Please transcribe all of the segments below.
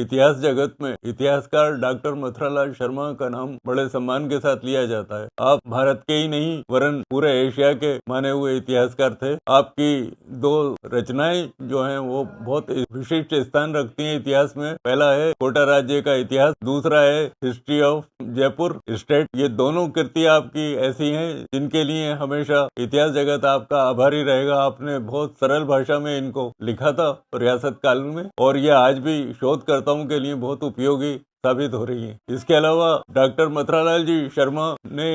इतिहास जगत में इतिहासकार डॉक्टर मथुरालाल शर्मा का नाम बड़े सम्मान के साथ लिया जाता है। आप भारत के ही नहीं वरन पूरे एशिया के माने हुए इतिहासकार थे। आपकी दो रचनाएं जो हैं वो बहुत विशिष्ट स्थान रखती हैं इतिहास में। पहला है कोटा राज्य का इतिहास, दूसरा है हिस्ट्री ऑफ जयपुर स्टेट। ये दोनों कृति आपकी ऐसी हैं जिनके लिए हमेशा इतिहास जगत आपका आभारी रहेगा। आपने बहुत सरल भाषा में इनको लिखा था रियासत काल में, और ये आज भी शोधकर्ताओं के लिए बहुत उपयोगी साबित हो रही है। इसके अलावा डॉक्टर मथुरालाल जी शर्मा ने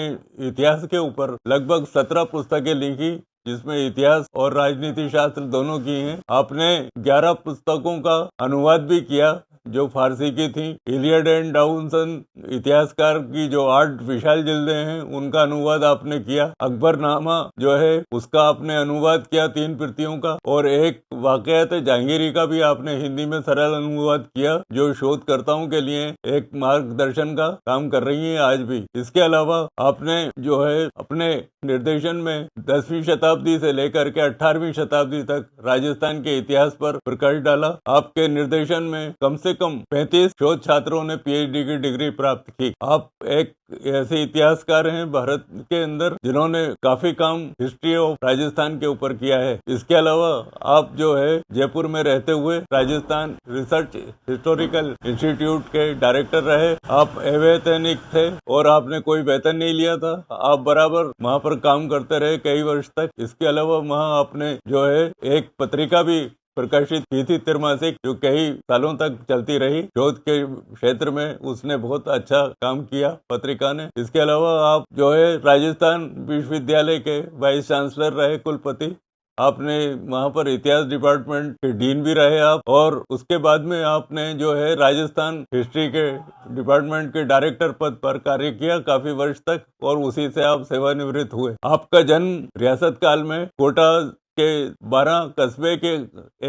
इतिहास के ऊपर लगभग 17 पुस्तकें लिखी, जिसमें इतिहास और राजनीति शास्त्र दोनों की हैं। आपने 11 पुस्तकों का अनुवाद भी किया जो फारसी की थी। इलियड एंड डाउनसन इतिहासकार की जो 8 विशाल जिल्दें हैं उनका अनुवाद आपने किया। अकबरनामा जो है उसका आपने अनुवाद किया 3 प्रतियों का, और एक वाक़यात जहांगीरी का भी आपने हिंदी में सरल अनुवाद किया, जो शोधकर्ताओं के लिए एक मार्गदर्शन का काम कर रही है आज भी। इसके अलावा आपने जो है अपने निर्देशन में 10वीं शताब्दी से लेकर के 18वीं शताब्दी तक राजस्थान के इतिहास पर प्रकाश डाला। आपके निर्देशन में कम से कम 35 शोध छात्रों ने पीएचडी की डिग्री प्राप्त की। आप एक ऐसे इतिहासकार हैं भारत के अंदर जिन्होंने काफी काम हिस्ट्री ऑफ राजस्थान के ऊपर किया है। इसके अलावा आप जो है जयपुर में रहते हुए राजस्थान रिसर्च हिस्टोरिकल इंस्टीट्यूट के डायरेक्टर रहे। आप अवैतनिक थे और आपने कोई वेतन नहीं लिया था। आप बराबर वहाँ पर काम करते रहे कई वर्ष तक। इसके अलावा वहाँ आपने जो है एक पत्रिका भी प्रकाशित की थी, त्रिमासिक, जो कई सालों तक चलती रही। शोध के क्षेत्र में उसने बहुत अच्छा काम किया पत्रिका ने। इसके अलावा आप जो है राजस्थान विश्वविद्यालय के वाइस चांसलर रहे, कुलपति। आपने वहाँ पर इतिहास डिपार्टमेंट के डीन भी रहे आप, और उसके बाद में आपने जो है राजस्थान हिस्ट्री के डिपार्टमेंट के डायरेक्टर पद पर कार्य किया काफी वर्ष तक, और उसी से आप सेवानिवृत्त हुए। आपका जन्म रियासत काल में कोटा के 12 कस्बे के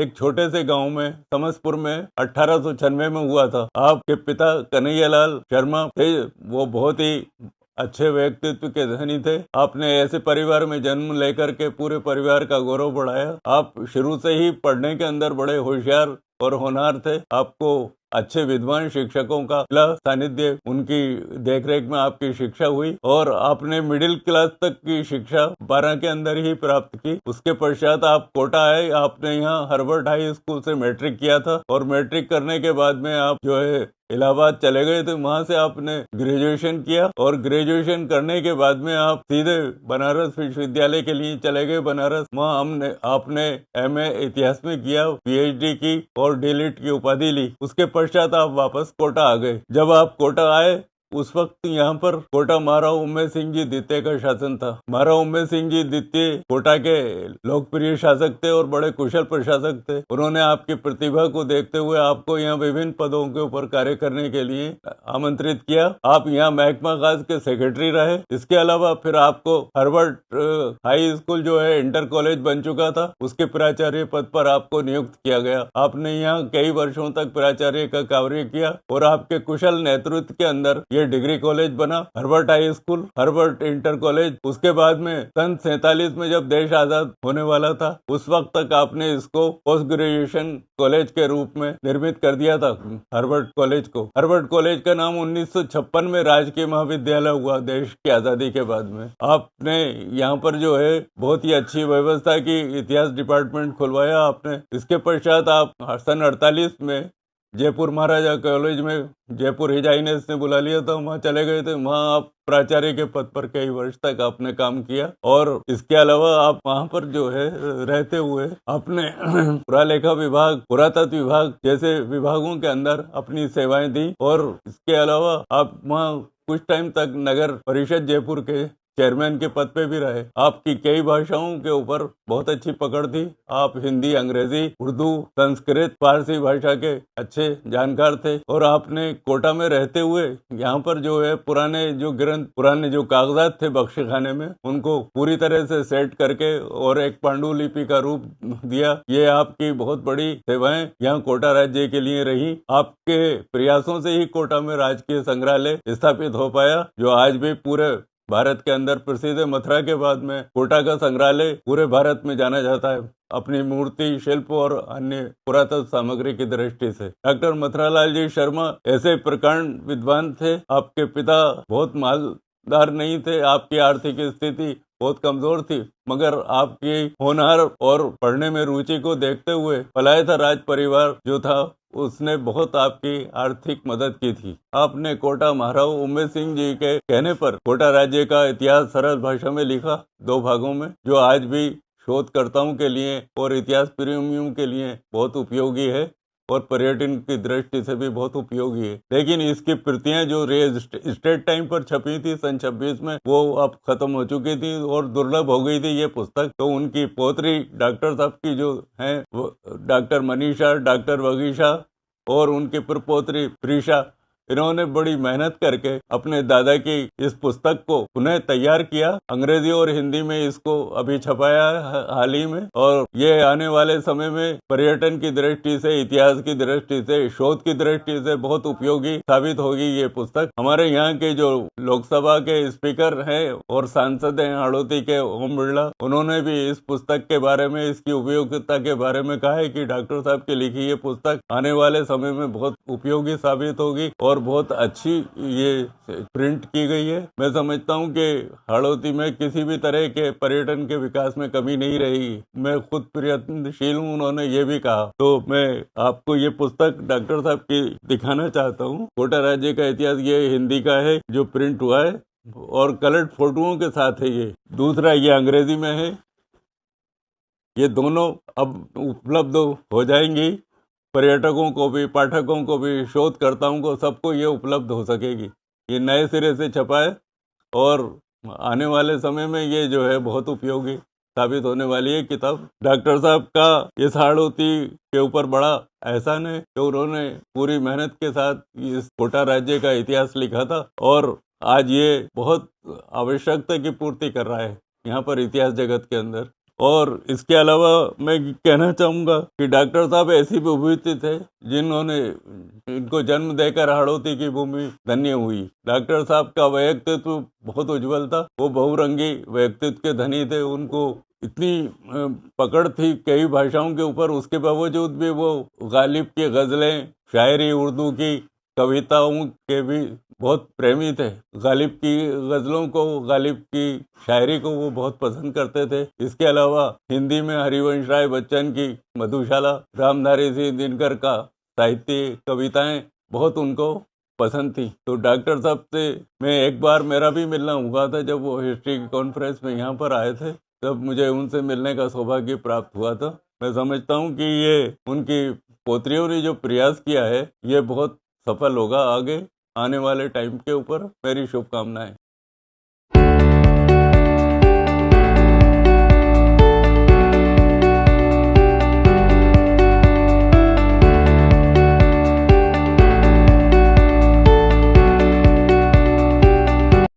एक छोटे से गांव में समसपुर में 1896 में हुआ था। आपके पिता कन्हैयालाल शर्मा थे, वो बहुत ही अच्छे व्यक्तित्व के धनी थे। आपने ऐसे परिवार में जन्म लेकर के पूरे परिवार का गौरव बढ़ाया। आप शुरू से ही पढ़ने के अंदर बड़े होशियार और होनहार थे। आपको अच्छे विद्वान शिक्षकों का सानिध्य, उनकी देखरेख में आपकी शिक्षा हुई, और आपने मिडिल क्लास तक की शिक्षा 12 के अंदर ही प्राप्त की। उसके पश्चात आप कोटा आए। आपने यहाँ हार्वर्ड हाई स्कूल से मैट्रिक किया था, और मैट्रिक करने के बाद में आप जो है इलाहाबाद चले गए थे। वहां से आपने ग्रेजुएशन किया, और ग्रेजुएशन करने के बाद में आप सीधे बनारस विश्वविद्यालय के लिए चले गए बनारस। वहाँ आपने एमए इतिहास में किया, पीएचडी की और डीलिट की उपाधि ली। उसके पश्चात आप वापस कोटा आ गए। जब आप कोटा आए उस वक्त यहाँ पर कोटा महाराव उम्मेद सिंह जी द्वितीय का शासन था। महाराव उम्मेद सिंह जी द्वितीय कोटा के लोकप्रिय शासक थे और बड़े कुशल प्रशासक थे। उन्होंने आपकी प्रतिभा को देखते हुए आपको यहाँ विभिन्न पदों के ऊपर कार्य करने के लिए आमंत्रित किया। आप यहाँ महकमा खास के सेक्रेटरी रहे। इसके अलावा फिर आपको हार्वर्ड हाई स्कूल जो है इंटर कॉलेज बन चुका था, उसके प्राचार्य पद पर आपको नियुक्त किया गया। आपने यहाँ कई वर्षों तक प्राचार्य का कार्य किया, और आपके कुशल नेतृत्व के अंदर ये डिग्री कॉलेज बना, Harvard high school, Harvard inter college. उसके बाद में सन 47 में जब देश आजाद होने वाला था, उस वक्त तक आपने इसको पोस्ट ग्रेजुएशन कॉलेज के रूप में निर्मित कर दिया था, हार्वर्ड कॉलेज को। हार्वर्ड कॉलेज का नाम 1956 में राजकीय महाविद्यालय हुआ देश की आजादी के बाद में। आपने यहाँ पर जो है बहुत ही अच्छी व्यवस्था की, इतिहास डिपार्टमेंट खुलवाया आपने। इसके पश्चात आप सन 48 में जयपुर महाराजा कॉलेज में जयपुर हिज हाइनेस ने बुला लिया था, वहाँ चले गए थे। वहाँ आप प्राचार्य के पद पर कई वर्ष तक आपने काम किया, और इसके अलावा आप वहाँ पर जो है रहते हुए आपने पुरालेखा विभाग, पुरातत्व विभाग जैसे विभागों के अंदर अपनी सेवाएं दी, और इसके अलावा आप वहाँ कुछ टाइम तक नगर परिषद जयपुर के चेयरमैन के पद पे भी रहे। आपकी कई भाषाओं के ऊपर बहुत अच्छी पकड़ थी। आप हिंदी, अंग्रेजी, उर्दू, संस्कृत, फारसी भाषा के अच्छे जानकार थे, और आपने कोटा में रहते हुए यहाँ पर जो है पुराने जो ग्रंथ, पुराने जो कागजात थे बख्शे खाने में, उनको पूरी तरह से सेट करके और एक पांडुलिपि का रूप दिया। ये आपकी बहुत बड़ी सेवाएं यहाँ कोटा राज्य के लिए रही। आपके प्रयासों से ही कोटा में राजकीय संग्रहालय स्थापित हो पाया, जो आज भी पूरे भारत के अंदर प्रसिद्ध है। मथुरा के बाद में कोटा का संग्रहालय पूरे भारत में जाना जाता है अपनी मूर्ति, शिल्प और अन्य पुरातत्व सामग्री की दृष्टि से। डॉक्टर मथुरालाल जी शर्मा ऐसे प्रकांड विद्वान थे। आपके पिता बहुत मालदार नहीं थे, आपकी आर्थिक स्थिति बहुत कमजोर थी, मगर आपकी होनहार और पढ़ने में रुचि को देखते हुए पलायत राज परिवार जो था उसने बहुत आपकी आर्थिक मदद की थी। आपने कोटा महाराव उम्मेद सिंह जी के कहने पर कोटा राज्य का इतिहास सरल भाषा में लिखा 2 भागों में, जो आज भी शोधकर्ताओं के लिए और इतिहास प्रेमियों के लिए बहुत उपयोगी है और पर्यटन की दृष्टि से भी बहुत उपयोगी है। लेकिन इसकी प्रतियां जो स्टेट टाइम पर छपी थी सन 26 में, वो अब खत्म हो चुकी थी और दुर्लभ हो गई थी ये पुस्तक। तो उनकी पोत्री डॉक्टर साहब की जो है डॉक्टर मनीषा, डॉक्टर वगीशा और उनकी प्रपोत्री प्रीशा, इन्होंने बड़ी मेहनत करके अपने दादा की इस पुस्तक को पुनः तैयार किया। अंग्रेजी और हिंदी में इसको अभी छपाया है हाल ही में, और ये आने वाले समय में पर्यटन की दृष्टि से, इतिहास की दृष्टि से, शोध की दृष्टि से बहुत उपयोगी साबित होगी ये पुस्तक। हमारे यहाँ के जो लोकसभा के स्पीकर हैं और सांसद हैं हाड़ौती के ओम बिरला, उन्होंने भी इस पुस्तक के बारे में, इसकी उपयोगिता के बारे में कहा है कि डॉक्टर साहब की लिखी ये पुस्तक आने वाले समय में बहुत उपयोगी साबित होगी और बहुत अच्छी ये प्रिंट की गई है। मैं समझता हूँ कि हाड़ौती में किसी भी तरह के पर्यटन के विकास में कमी नहीं रहेगी। मैं खुद प्रयत्नशील हूँ, उन्होंने ये भी कहा। तो मैं आपको ये पुस्तक डॉक्टर साहब की दिखाना चाहता हूँ। कोटा राज्य का इतिहास ये हिंदी का है जो प्रिंट हुआ है और कलर्ड फोटोओं के साथ है। ये दूसरा ये अंग्रेजी में है। ये दोनों अब उपलब्ध हो जाएंगी पर्यटकों को भी, पाठकों को भी, शोधकर्ताओं को, सबको ये उपलब्ध हो सकेगी। ये नए सिरे से छपा है और आने वाले समय में ये जो है बहुत उपयोगी साबित होने वाली है किताब। डॉक्टर साहब का इस हाड़ौती के ऊपर बड़ा एहसान है कि उन्होंने पूरी मेहनत के साथ इस कोटा राज्य का इतिहास लिखा था और आज ये बहुत आवश्यकता की पूर्ति कर रहा है यहाँ पर इतिहास जगत के अंदर। और इसके अलावा मैं कहना चाहूँगा कि डॉक्टर साहब ऐसी विभूति थे जिन्होंने इनको जन्म देकर हाड़ौती की भूमि धन्य हुई। डॉक्टर साहब का व्यक्तित्व बहुत उज्जवल था। वो बहुरंगी व्यक्तित्व के धनी थे। उनको इतनी पकड़ थी कई भाषाओं के ऊपर, उसके बावजूद भी वो गालिब की गज़लें, शायरी, उर्दू की कविताओं के भी बहुत प्रेमी थे। गालिब की गज़लों को, गालिब की शायरी को वो बहुत पसंद करते थे। इसके अलावा हिंदी में हरिवंश राय बच्चन की मधुशाला, रामधारी सिंह दिनकर का साहित्य, कविताएं बहुत उनको पसंद थी। तो डॉक्टर साहब से मैं एक बार मेरा भी मिलना हुआ था जब वो हिस्ट्री की कॉन्फ्रेंस में यहाँ पर आए थे, तब मुझे उनसे मिलने का सौभाग्य प्राप्त हुआ था। मैं समझता हूँ कि ये उनकी पोत्रियों ने जो प्रयास किया है ये बहुत सफल होगा आगे आने वाले टाइम के ऊपर। मेरी शुभकामनाएं।